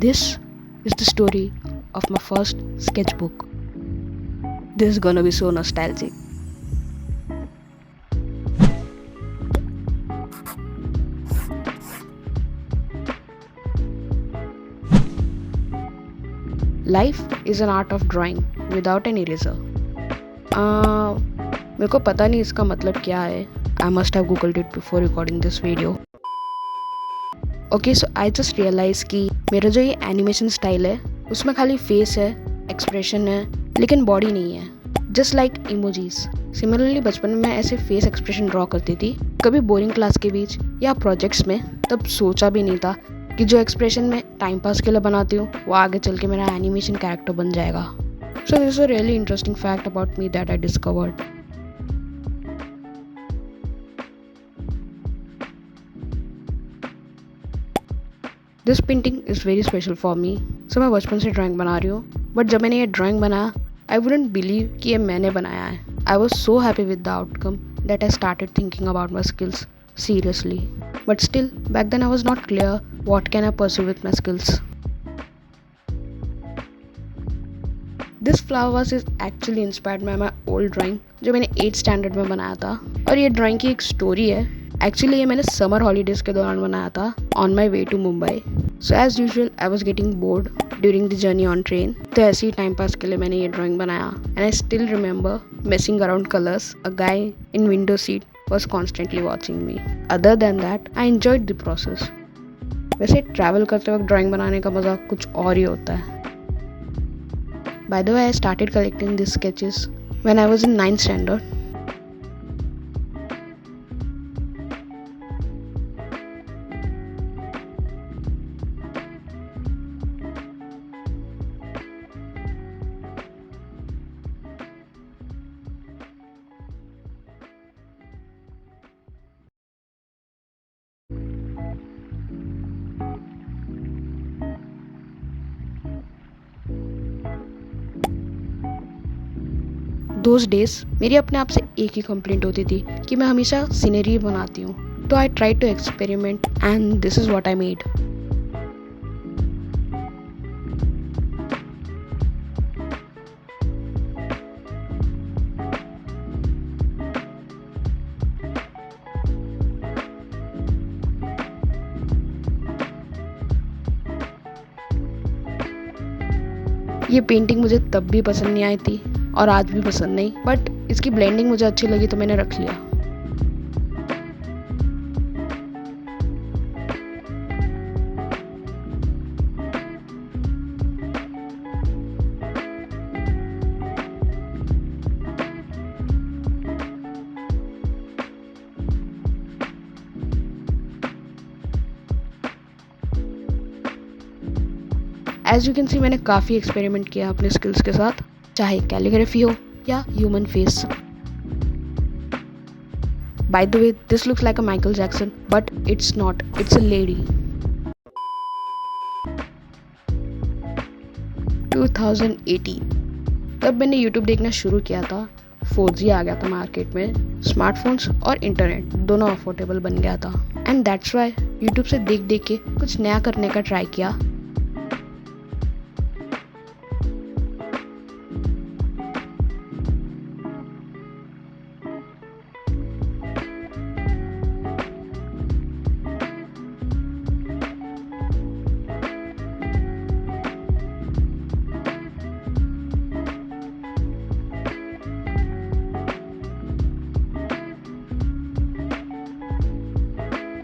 This is the story of my first sketchbook. This is gonna be so nostalgic. Life is an art of drawing without an eraser. मेरे को पता नहीं इसका मतलब क्या है. I must have googled it before recording this video. Okay, so I just realized कि मेरा जो ये एनिमेशन स्टाइल है उसमें खाली फेस है, एक्सप्रेशन है, लेकिन बॉडी नहीं है. Just like emojis. सिमिलरली बचपन में मैं ऐसे फेस एक्सप्रेशन ड्रॉ करती थी, कभी बोरिंग क्लास के बीच या प्रोजेक्ट्स में. तब सोचा भी नहीं था कि जो एक्सप्रेशन मैं टाइम पास के लिए बनाती हूँ वो आगे चल के मेरा एनिमेशन कैरेक्टर बन जाएगा. So this is a really interesting fact about me that I discovered. This painting is very special for me. So मैं बचपन से ड्राइंग बना रही हूँ, बट जब मैंने ये ड्राइंग बनाया आई वुडंट बिलीव कि ये मैंने बनाया है. I was so happy with the outcome that I started thinking about my skills seriously. But still, back then I was not clear what can I pursue with my skills. This flower vase is actually inspired by my old drawing जो मैंने 8th standard में बनाया था. और ये drawing की एक story है. एक्चुअली ये मैंने समर हॉलीडेज़ के दौरान बनाया था on my way to Mumbai. So as usual I was getting bored during the journey on train. तो ऐसे ही टाइम पास के लिए मैंने ये ड्राइंग बनाया. And I still remember messing around colours. A guy in window seat was constantly watching me. Other than that, I enjoyed the process. वैसे travel करते वक्त ड्राइंग बनाने का मज़ा कुछ और ही होता है. By the way, I started collecting these sketches when I was in 9th standard. Those days मेरी अपने आप से एक ही कंप्लेंट होती थी कि मैं हमेशा सीनरी बनाती हूँ. तो I try to experiment and this is what I made. ये पेंटिंग मुझे तब भी पसंद नहीं आई थी और आज भी पसंद नहीं, बट इसकी ब्लेंडिंग मुझे अच्छी लगी तो मैंने रख लिया. एज यू कैन सी मैंने काफ़ी एक्सपेरिमेंट किया अपने स्किल्स के साथ, चाहे कैलीग्राफी हो या human face. By the way this looks like a Michael Jackson but it's not, it's a lady. 2018 तब मैंने यूट्यूब देखना शुरू किया था. 4G आ गया था मार्केट में. स्मार्टफोन्स और इंटरनेट दोनों अफोर्डेबल बन गया था. एंड दैट्स वाई यूट्यूब से देख देख के कुछ नया करने का ट्राई किया.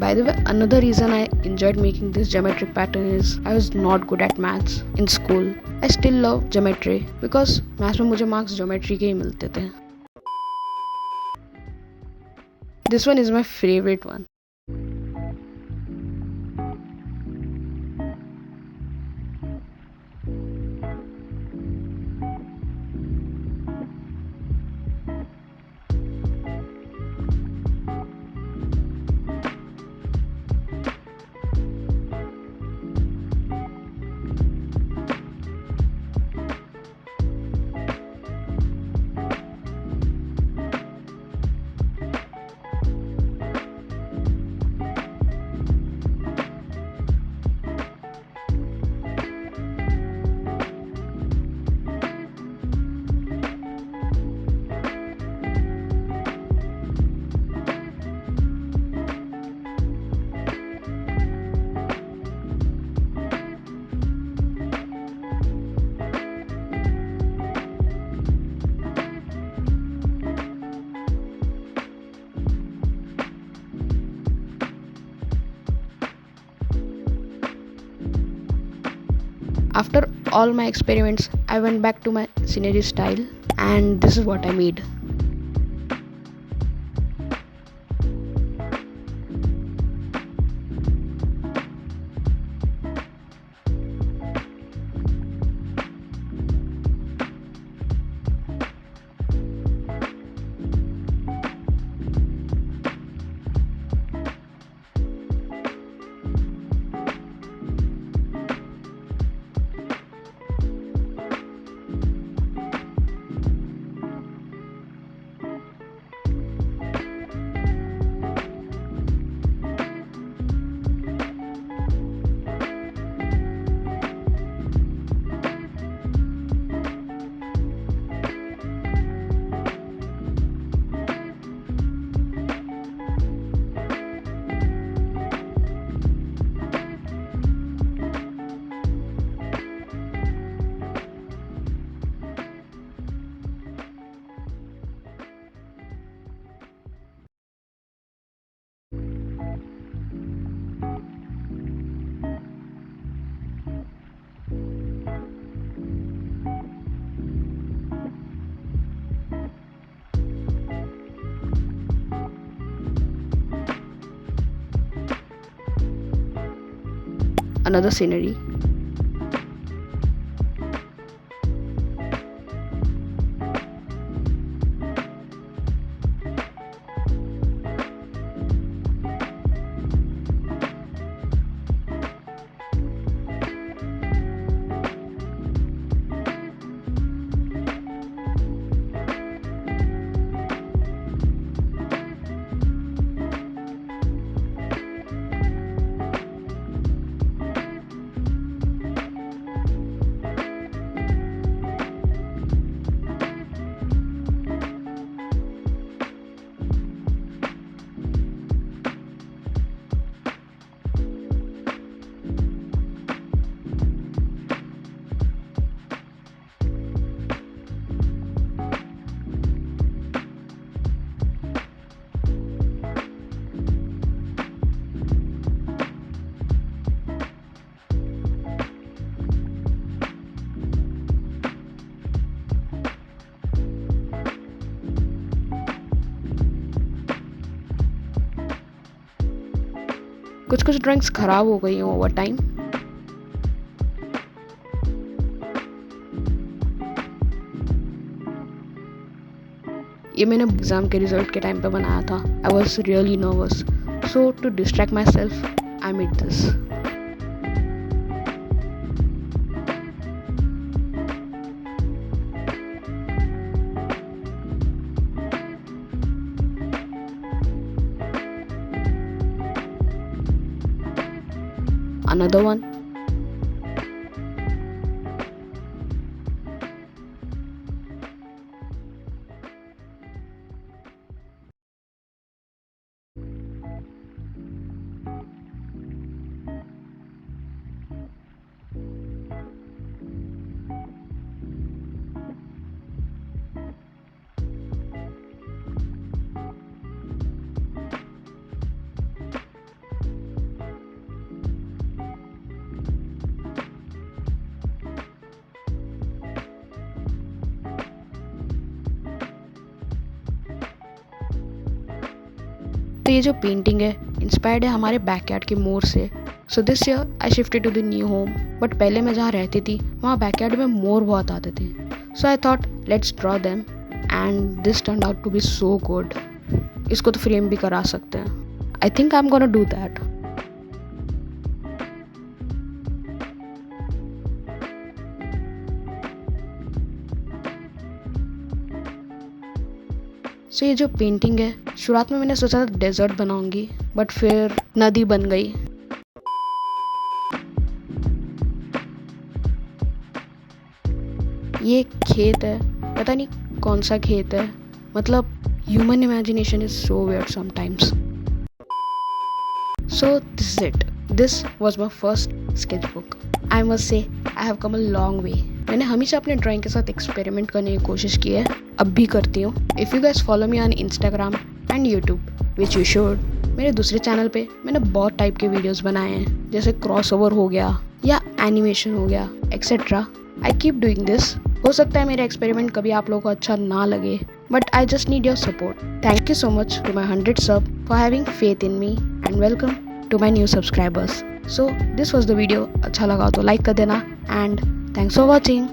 By the way, another reason I enjoyed making this geometric pattern is I was not good at maths in school. I still love geometry because maths में मुझे marks geometry के ही मिलते थे. This one is my favorite one. After all my experiments, I went back to my scenery style and this is what I made. Another scenery. कुछ कुछ drawings ख़राब हो गई हैं ओवर टाइम। ये मैंने एग्ज़ाम के रिजल्ट के टाइम पे बनाया था। I was really nervous, so to distract myself I made this. Another one. तो ये जो पेंटिंग है इंस्पायर्ड है हमारे बैकयार्ड के मोर से। So this year I shifted to the new home, but पहले मैं जहाँ रहती थी वहाँ बैकयार्ड में मोर बहुत आते थे। So I thought let's draw them and this turned out to be so good. इसको तो फ्रेम भी करा सकते हैं। I think I am gonna do that. So ये जो पेंटिंग है शुरुआत में मैंने सोचा था डेजर्ट बनाऊंगी, बट फिर नदी बन गई। ये खेत है, पता नहीं कौन सा खेत है। मतलब human imagination is so weird sometimes. So this is it. This was my first sketch book. I must say I have come a long way. मैंने हमेशा अपने ड्राइंग के साथ एक्सपेरिमेंट करने की कोशिश की है, अब भी करती हूँ। If you guys follow me on Instagram and YouTube which you should. मेरे दूसरे चैनल पे मैंने बहुत टाइप के वीडियोस बनाए हैं, जैसे क्रॉसओवर हो गया या एनिमेशन हो गया etcetera. I keep doing this. हो सकता है मेरा एक्सपेरिमेंट कभी आप लोगों को अच्छा ना लगे, but I just need your support. Thank you so much to my 100 sub for having faith in me and welcome to my new subscribers. So this was the video. अच्छा लगा तो लाइक कर देना एंड थैंक्स फॉर वॉचिंग।